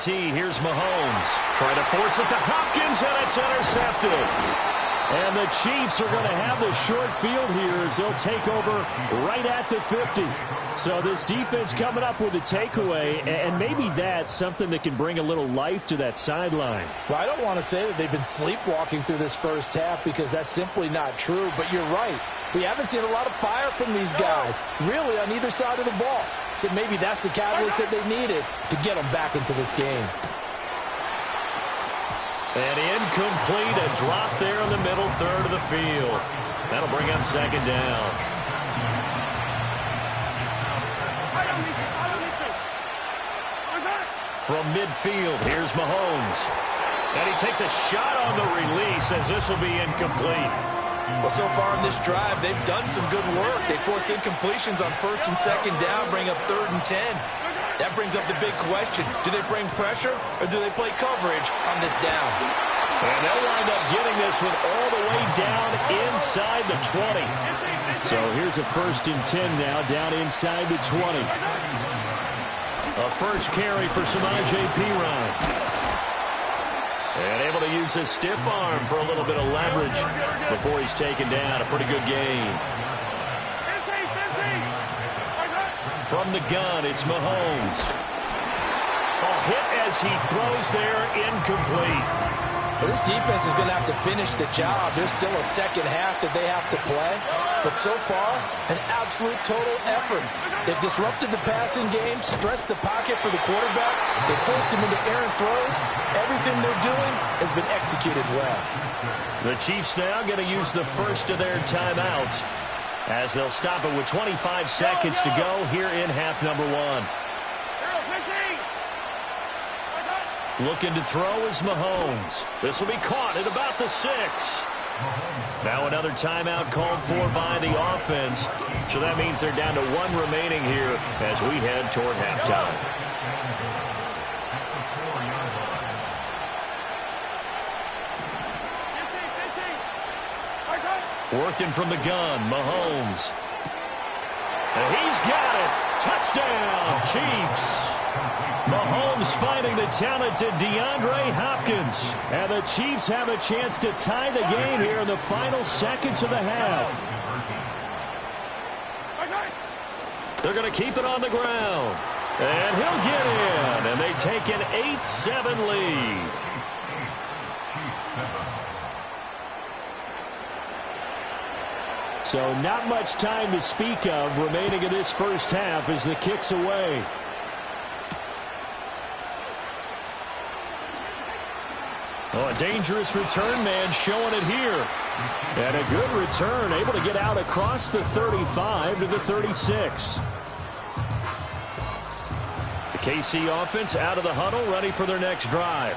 PAT. Here's Mahomes. Trying to force it to Hopkins, and it's intercepted. And the Chiefs are going to have the short field here as they'll take over right at the 50. So this defense coming up with a takeaway, and maybe that's something that can bring a little life to that sideline. Well, I don't want to say that they've been sleepwalking through this first half because that's simply not true, but you're right. We haven't seen a lot of fire from these guys, really, on either side of the ball. So maybe that's the catalyst that they needed to get them back into this game. And incomplete, a drop there in the middle third of the field. That'll bring up second down. From midfield, here's Mahomes. And he takes a shot on the release as this will be incomplete. Well, so far in this drive, they've done some good work. They force incompletions on first and second down, bring up 3rd and 10. That brings up the big question. Do they bring pressure or do they play coverage on this down? And they'll wind up getting this one all the way down inside the 20. So here's a 1st and 10 now down inside the 20. A first carry for Samaje Perine. And able to use his stiff arm for a little bit of leverage before he's taken down. A pretty good gain. From the gun, it's Mahomes. A hit as he throws there, incomplete. Well, this defense is going to have to finish the job. There's still a second half that they have to play. But so far, an absolute total effort. They've disrupted the passing game, stressed the pocket for the quarterback. They forced him into errant throws. Everything they're doing has been executed well. The Chiefs now going to use the first of their timeouts, as they'll stop it with 25 seconds to go here in half number 1. Looking to throw is Mahomes. This will be caught at about the 6. Now another timeout called for by the offense. So that means they're down to 1 remaining here as we head toward halftime. Working from the gun, Mahomes. And he's got it. Touchdown, Chiefs. Mahomes finding the talented DeAndre Hopkins. And the Chiefs have a chance to tie the game here in the final seconds of the half. They're going to keep it on the ground. And he'll get in. And they take an 8-7 lead. So not much time to speak of remaining in this first half as the kick's away. Oh, a dangerous return man showing it here. And a good return, able to get out across the 35 to the 36. The KC offense out of the huddle, ready for their next drive.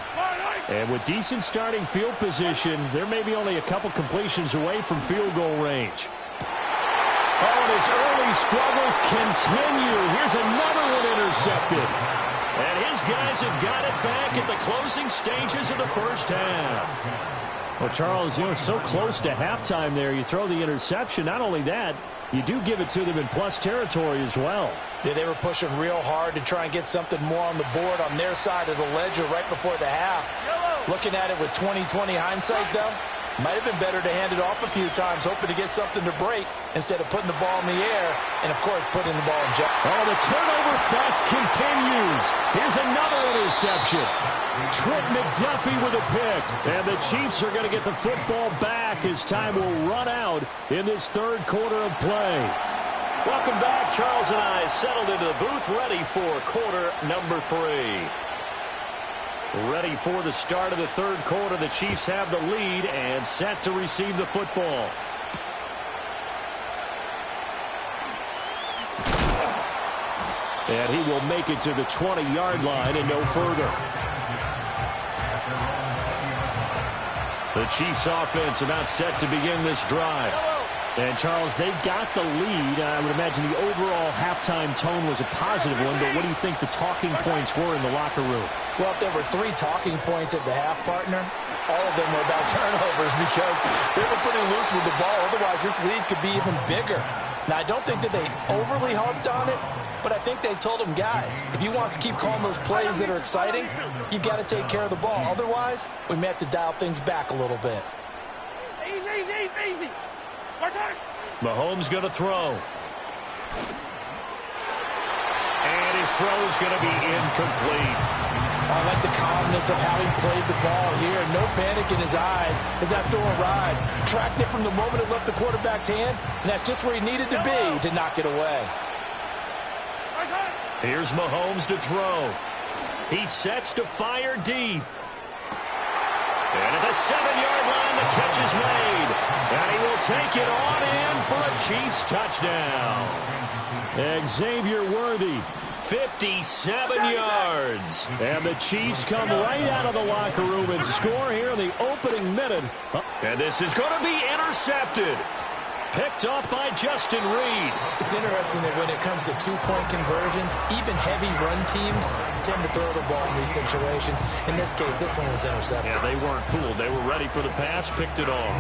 And with decent starting field position, they're maybe only a couple completions away from field goal range. Oh, and his early struggles continue. Here's another one intercepted. And his guys have got it back at the closing stages of the first half. Well, Charles, you know, so close to halftime there. You throw the interception. Not only that, you do give it to them in plus territory as well. Yeah, they were pushing real hard to try and get something more on the board on their side of the ledger right before the half. Looking at it with 20/20 hindsight, though, might have been better to hand it off a few times, hoping to get something to break instead of putting the ball in the air and, of course, putting the ball in jeopardy. Oh, the turnover fest continues. Here's another interception. Trent McDuffie with a pick. And the Chiefs are going to get the football back as time will run out in this third quarter of play. Welcome back. Charles and I settled into the booth, ready for quarter number 3. Ready for the start of the third quarter. The Chiefs have the lead and set to receive the football. And he will make it to the 20-yard line and no further. The Chiefs offense about set to begin this drive. And, Charles, they've got the lead. I would imagine the overall halftime tone was a positive one, but what do you think the talking points were in the locker room? Well, if there were 3 talking points at the half, partner, all of them were about turnovers because they were pretty loose with the ball. Otherwise, this lead could be even bigger. Now, I don't think that they overly harped on it, But I think they told him, guys, if you want to keep calling those plays that are exciting, you've got to take care of the ball. Otherwise, we may have to dial things back a little bit. Easy. Mahomes going to throw. And his throw is going to be incomplete. I like the calmness of how he played the ball here. No panic in his eyes as that throw arrived. Tracked it from the moment it left the quarterback's hand, and that's just where he needed to be to knock it away. Here's Mahomes to throw. He sets to fire deep. And at the 7-yard line, the catch is made. And he will take it on in for a Chiefs touchdown. Xavier Worthy, 57 yards. And the Chiefs come right out of the locker room and score here in the opening minute. And this is going to be intercepted. Picked off by Justin Reed. It's interesting that when it comes to two-point conversions, even heavy run teams tend to throw the ball in these situations. In this case, this one was intercepted. Yeah, they weren't fooled. They were ready for the pass, picked it off.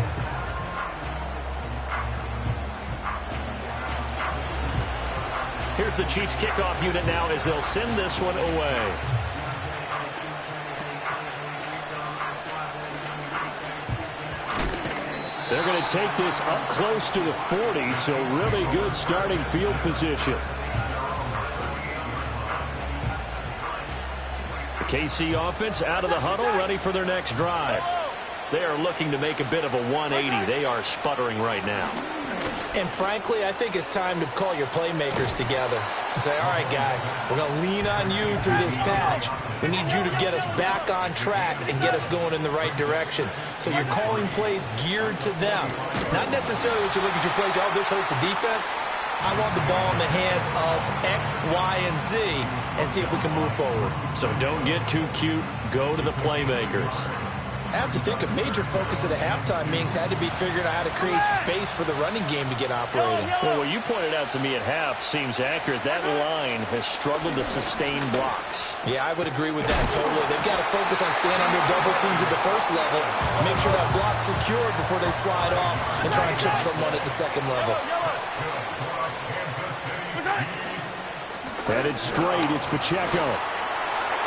Here's the Chiefs kickoff unit now as they'll send this one away. They're going to take this up close to the 40, so really good starting field position. The KC offense out of the huddle, ready for their next drive. They are looking to make a bit of a 180. They are sputtering right now. And frankly, I think it's time to call your playmakers together and say, all right, guys, we're going to lean on you through this patch. We need you to get us back on track and get us going in the right direction. So you're calling plays geared to them. Not necessarily what you look at your plays, oh, this hurts the defense. I want the ball in the hands of X, Y, and Z and see if we can move forward. So don't get too cute. Go to the playmakers. I have to think a major focus of the halftime meetings had to be figuring out how to create space for the running game to get operating. Well, what you pointed out to me at half seems accurate. That line has struggled to sustain blocks. Yeah, I would agree with that totally. They've got to focus on staying under double teams at the first level, make sure that block's secured before they slide off and try and chip someone at the second level. Headed straight, it's Pacheco.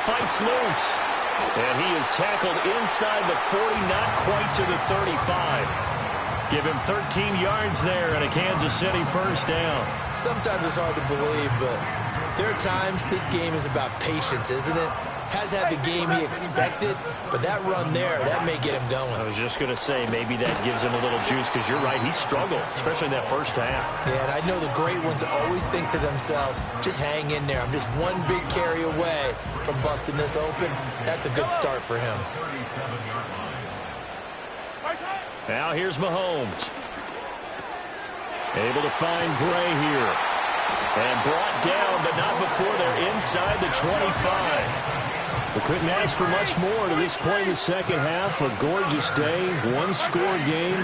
Fights loose. And he is tackled inside the 40, not quite to the 35. Give him 13 yards there and a Kansas City first down. Sometimes it's hard to believe, but there are times this game is about patience, isn't it? Has had the game he expected, but that run there, that may get him going. I was just going to say, maybe that gives him a little juice, because you're right, he struggled, especially in that first half. Yeah, and I know the great ones always think to themselves, just hang in there. I'm just one big carry away from busting this open. That's a good start for him. Now here's Mahomes. Able to find Gray here. And brought down, but not before they're inside the 25. We couldn't ask for much more to this point in the second half. A gorgeous day, one-score game,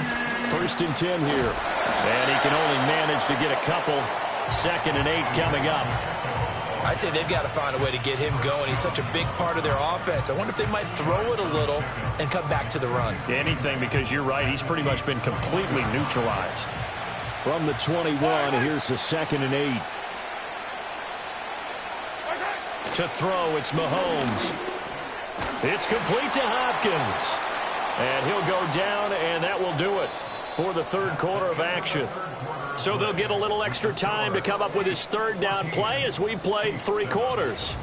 1st and 10 here. And he can only manage to get a couple. 2nd and 8 coming up. I'd say they've got to find a way to get him going. He's such a big part of their offense. I wonder if they might throw it a little and come back to the run. Anything, because you're right, he's pretty much been completely neutralized. From the 21, here's the 2nd and 8. To throw, it's Mahomes. It's complete to Hopkins. And he'll go down, and that will do it for the third quarter of action. So they'll get a little extra time to come up with his third down play as we played 3 quarters.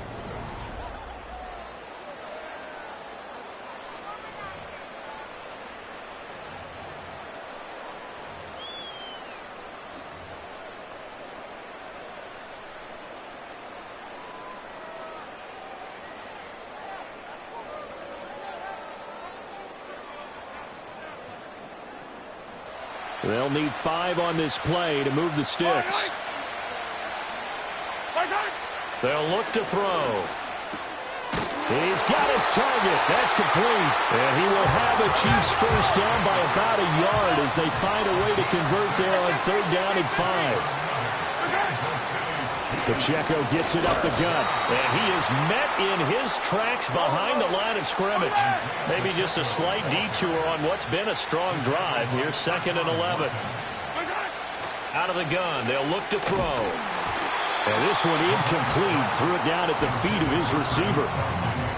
They'll need 5 on this play to move the sticks. They'll look to throw. He's got his target. That's complete. And he will have the Chiefs first down by about a yard as they find a way to convert there on 3rd down and 5. Pacheco gets it up the gut, and he is met in his tracks behind the line of scrimmage. Maybe just a slight detour on what's been a strong drive. Here's 2nd and 11. Out of the gun, they'll look to throw. And this one incomplete. Threw it down at the feet of his receiver.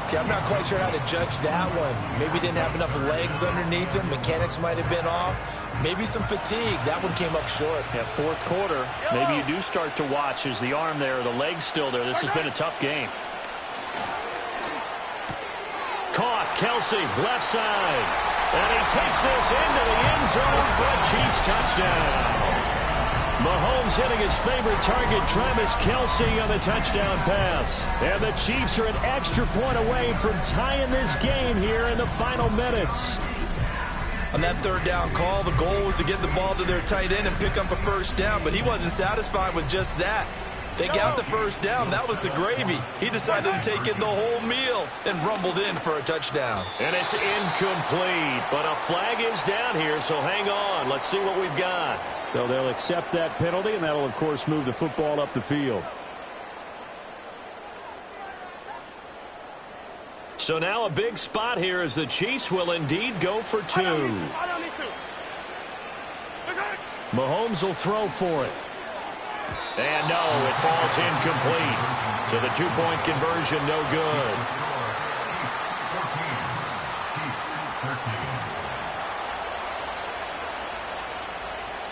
Okay, I'm not quite sure how to judge that one. Maybe didn't have enough legs underneath him. Mechanics might have been off. Maybe some fatigue. That one came up short. Yeah, fourth quarter. Maybe you do start to watch as the arm there, the leg's still there. This has been a tough game. Caught. Kelsey, left side. And he takes this into the end zone for a Chiefs touchdown. Mahomes hitting his favorite target, Travis Kelce, on the touchdown pass. And the Chiefs are an extra point away from tying this game here in the final minutes. On that third down call, the goal was to get the ball to their tight end and pick up a first down, but he wasn't satisfied with just that. They got the first down. That was the gravy. He decided to take in the whole meal and rumbled in for a touchdown. And it's incomplete, but a flag is down here, so hang on. Let's see what we've got. So they'll accept that penalty, and that'll, of course, move the football up the field. So now a big spot here as the Chiefs will indeed go for two. Mahomes will throw for it. And no, it falls incomplete. So the two-point conversion no good.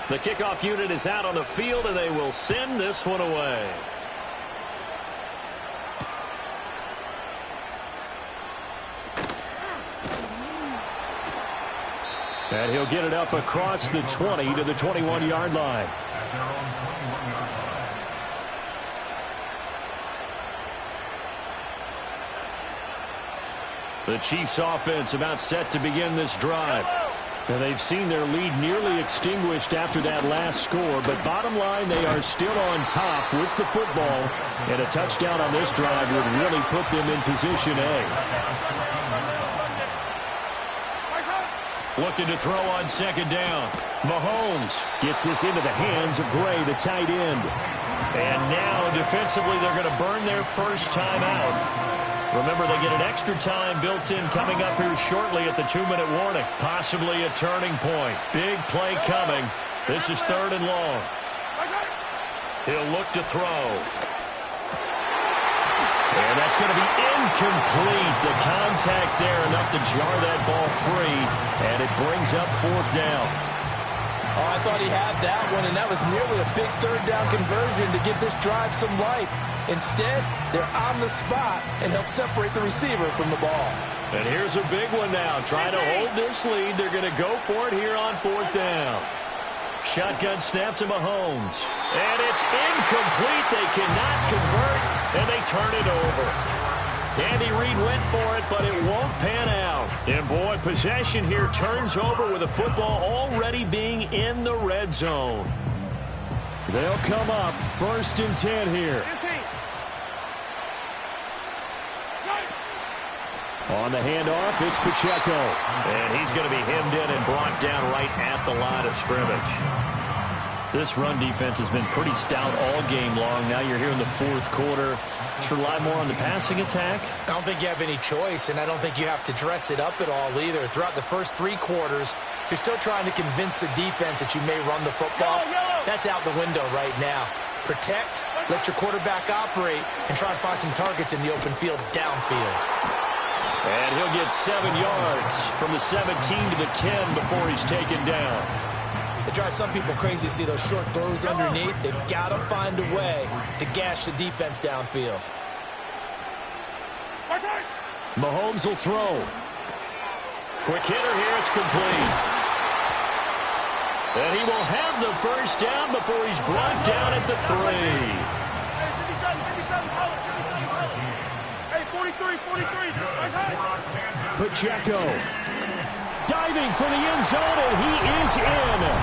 The kickoff unit is out on the field, and they will send this one away. And he'll get it up across the 20 to the 21-yard line. The Chiefs offense about set to begin this drive. And they've seen their lead nearly extinguished after that last score. But bottom line, they are still on top with the football. And a touchdown on this drive would really put them in position A. Looking to throw on second down. Mahomes gets this into the hands of Gray, the tight end. And now defensively they're going to burn their first time out. Remember, they get an extra time built in coming up here shortly at the 2-minute warning. Possibly a turning point. Big play coming. This is third and long. He'll look to throw. And that's going to be incomplete. The contact there enough to jar that ball free. And it brings up fourth down. Oh, I thought he had that one, and that was nearly a big third down conversion to give this drive some life. Instead, they're on the spot and help separate the receiver from the ball. And here's a big one now. Trying to hold this lead. They're going to go for it here on fourth down. Shotgun snap to Mahomes. And it's incomplete. They cannot convert, and they turn it over. Andy Reid went for it, but it won't pan out. And, boy, possession here turns over with the football already being in the red zone. They'll come up first and 10 here. On the handoff, it's Pacheco. And he's going to be hemmed in and brought down right at the line of scrimmage. This run defense has been pretty stout all game long. Now you're here in the fourth quarter. Just rely more on the passing attack. I don't think you have any choice, and I don't think you have to dress it up at all either. Throughout the first three quarters, you're still trying to convince the defense that you may run the football. That's out the window right now. Protect, let your quarterback operate, and try and find some targets in the open field downfield. And he'll get 7 yards from the 17 to the 10 before he's taken down. It drives some people crazy to see those short throws underneath. They've got to find a way to gash the defense downfield. Mahomes will throw. Quick hitter here. It's complete. And he will have the first down before he's brought down at the 3. Pacheco diving for the end zone, and he is in.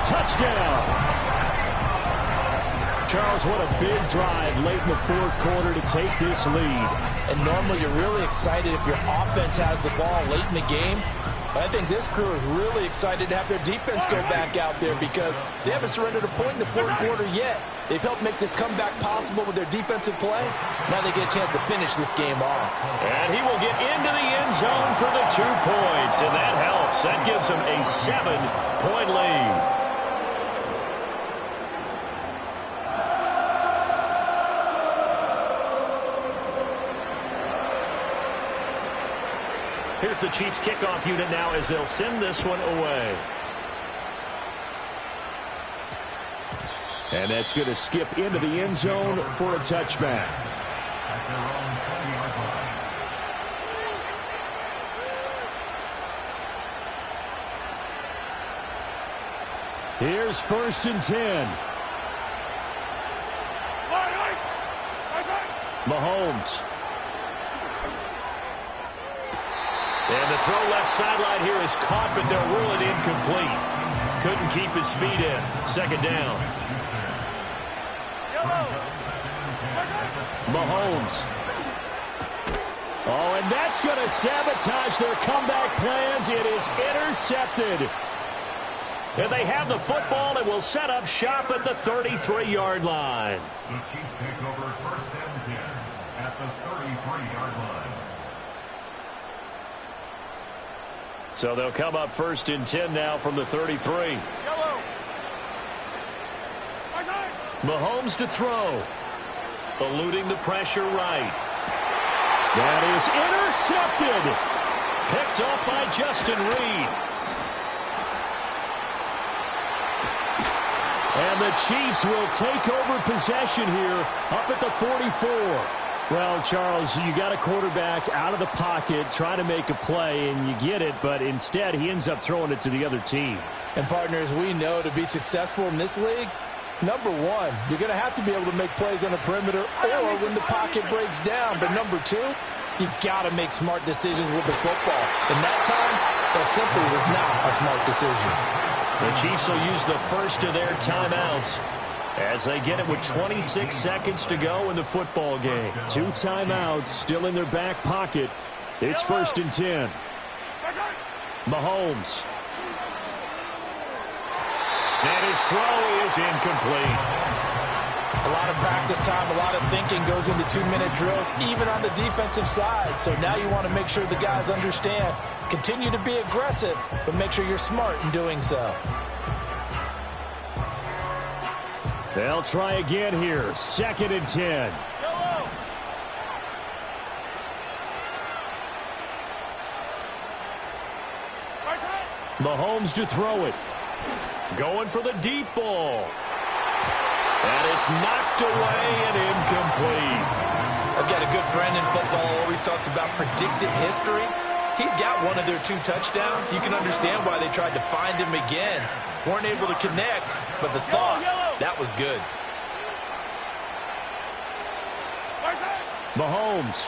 Touchdown. Charles, what a big drive late in the fourth quarter to take this lead. And normally you're really excited if your offense has the ball late in the game. But I think this crew is really excited to have their defense go back out there because they haven't surrendered a point in the fourth quarter yet. They've helped make this comeback possible with their defensive play. Now they get a chance to finish this game off. And he will get into the end zone for the 2 points, and that helps. That gives them a 7-point lead. Here's the Chiefs kickoff unit now as they'll send this one away. And that's going to skip into the end zone for a touchback. Here's 1st and 10. Mahomes. And the throw left sideline here is caught, but they'll rule it incomplete. Couldn't keep his feet in. 2nd down. Mahomes. Oh, and that's going to sabotage their comeback plans. It is intercepted. And they have the football and will set up shop at the 33-yard line. The Chiefs take over 1st and 10 at the 33-yard line. So they'll come up 1st and 10 now from the 33. Mahomes to throw. Eluding the pressure right. That is intercepted. Picked up by Justin Reed. And the Chiefs will take over possession here up at the 44. Well, Charles, you got a quarterback out of the pocket trying to make a play, and you get it, but instead he ends up throwing it to the other team. And, partners, we know to be successful in this league, number one, you're going to have to be able to make plays on the perimeter or when the pocket breaks down. But number two, you've got to make smart decisions with the football. And that time, that simply was not a smart decision. The Chiefs will use the first of their timeouts as they get it with 26 seconds to go in the football game. 2 timeouts still in their back pocket. It's 1st and 10. Mahomes. And his throw is incomplete. A lot of practice time, a lot of thinking goes into 2-minute drills, even on the defensive side. So now you want to make sure the guys understand. Continue to be aggressive, but make sure you're smart in doing so. They'll try again here. 2nd and 10. Mahomes to throw it. Going for the deep ball. And it's knocked away and incomplete. I've got a good friend in football who always talks about predictive history. He's got one of their 2 touchdowns. You can understand why they tried to find him again. Weren't able to connect, but the thought, that was good. Mahomes.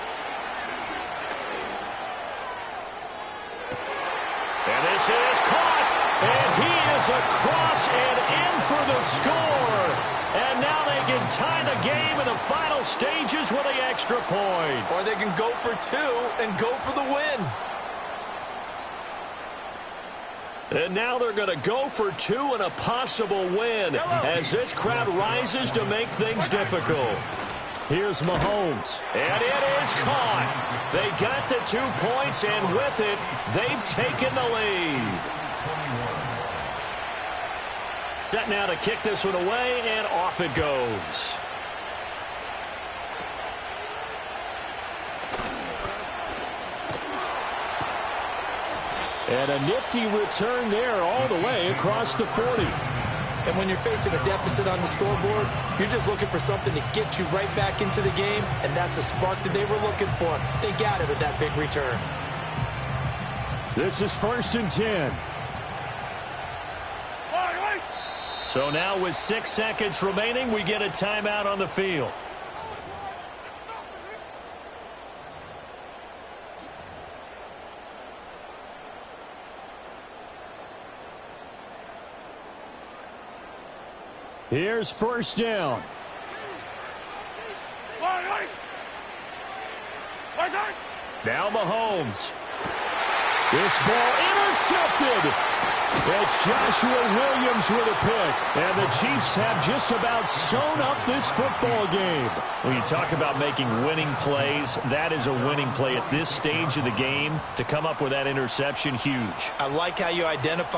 And this is caught. And he is across and in for the score. And now they can tie the game in the final stages with the extra point. Or they can go for 2 and go for the win. And now they're going to go for 2 and a possible win as this crowd rises to make things difficult. Here's Mahomes. And it is caught. They got the 2 points, and with it, they've taken the lead. Set now to kick this one away, and off it goes. And a nifty return there all the way across the 40. And when you're facing a deficit on the scoreboard, you're just looking for something to get you right back into the game, and that's the spark that they were looking for. They got it with that big return. This is 1st and 10. So now with 6 seconds remaining, we get a timeout on the field. Here's 1st down. Now Mahomes. This ball intercepted. It's Joshua Williams with a pick. And the Chiefs have just about sewn up this football game. When you talk about making winning plays, that is a winning play at this stage of the game. To come up with that interception, huge. I like how you identify